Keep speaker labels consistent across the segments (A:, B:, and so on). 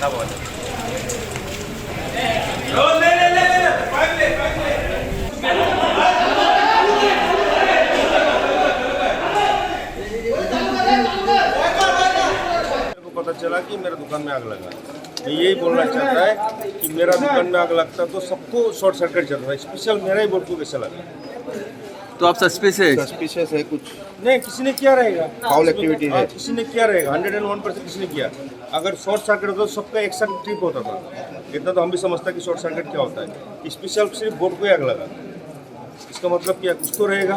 A: ठंडा बहुत है।
B: मेरे को पता चला कि मेरा दुकान में आग लगा। मैं यही बोलना चाहता है कि मेरा दुकान में आग लगता तो सबको शॉर्ट सर्किट चलता है, स्पेशल मेरा ही बोर्ड को कैसा लगा।
C: तो आप
D: सस्पिशियस है कुछ
B: नहीं, किसी ने किया रहेगा,
D: फाउल एक्टिविटी है।
B: किसी ने किया रहेगा, 101% किसी ने किया। अगर शॉर्ट सर्किट होता तो सबका एक साथ ट्रिप होता था। इतना तो हम भी समझता कि शॉर्ट सर्किट क्या होता है। स्पेशल सिर्फ बोर्ड को ही आग लगा, इसका मतलब क्या, कुछ तो रहेगा।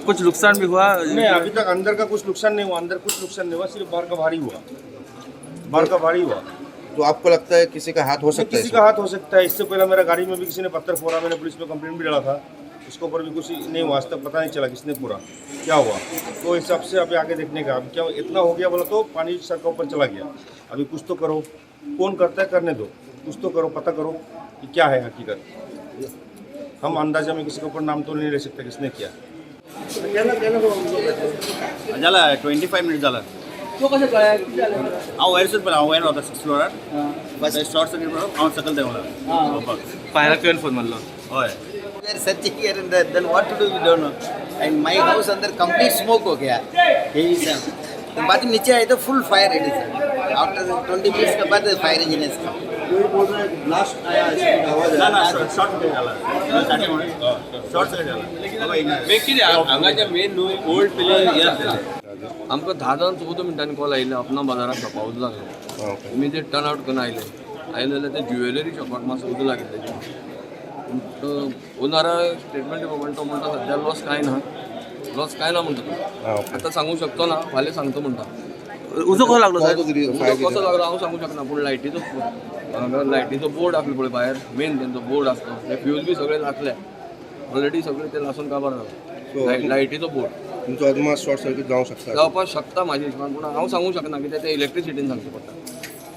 C: कुछ नुकसान भी हुआ?
B: नहीं, अभी तक अंदर का कुछ नुकसान नहीं हुआ, अंदर कुछ नुकसान नहीं हुआ, सिर्फ बाहर का भारी हुआ, बाहर का भारी हुआ।
D: तो आपको लगता है किसी का हाथ हो सकता है?
B: किसी का हाथ हो सकता है। इससे पहले मेरा गाड़ी में भी किसी ने पत्थर फोड़ा, मैंने पुलिस में कंप्लेंट भी डाला था, उसके ऊपर भी कुछ नहीं हुआ। आज तक पता नहीं चला किसने पूरा क्या हुआ। तो हिसाब से अभी आगे देखने का, अभी क्या इतना हो गया बोला तो पानी सर का ऊपर चला गया। अभी कुछ तो करो, कौन करता है करने दो, कुछ तो करो, पता करो कि क्या है हकीकत। हम अंदाजा में किसी के ऊपर नाम तो नहीं ले सकते किसने किया।
A: झाला 25 मिनिट झाला।
E: तो कसं कळाय किती झालं?
A: हांव वयरसूच पळय, हांव वयर होता 6th फ्लोरार, फस्ट शॉर्ट सर्किट पळोवन हांव सकयल देवला।
C: फायराक तुवें फोन मारलो?
A: हय। We are searching here and there, then what to do we don't know. And my house under complete smoke हो गया। Heavy sound. बाद में नीचे आए तो full fire it is. After 20 minutes के बाद fire engineers come.
D: कोई बोल रहा है ब्लास्ट आया, इसकी आवाज
A: ना ना शॉर्ट सर्किट झाला। शॉर्ट सर्किट झाला।
F: मेन कितें हांगाच्या मेन न्हू ओल्ड प्लेयर हे आसलेले आमकां 10-14 मिनटांनी कॉल आयिल्लो अपना बाजाराक पावस लागलो इमिजिएट टर्न आउट करून आयले जाल्यार ते ज्युवेलरी शॉपाक मातसो उजो लागिल्लें ओनरा स्टेटमेंट दिवपाक तो म्हणटा सद्या लॉस कांय ना म्हणटा तो आतां सांगूंक शकतो ना, फाल्यां सांगतो म्हणटा।
C: उजो कसो लागलो साहेब?
D: तो
F: कसो लागलो हांव सांगूंक शकना, पूण लायटीचो बोर्ड आसलो पळय भायर, मेन तेंचो बोर्ड आसलो, ते फ्यूज बी सगळे लासले ऑलरेडी, सगळे ते लासून काबार जालो लायटीचो बोर्ड।
D: तुमचो अदमास शॉर्ट सर्किट जावंक शकता?
F: जावपाक शकता म्हाज्या हिशोबान, पूण हांव सांगूंक शकना कित्याक ते इलेक्ट्रिसिटीन सांगचें पडटा।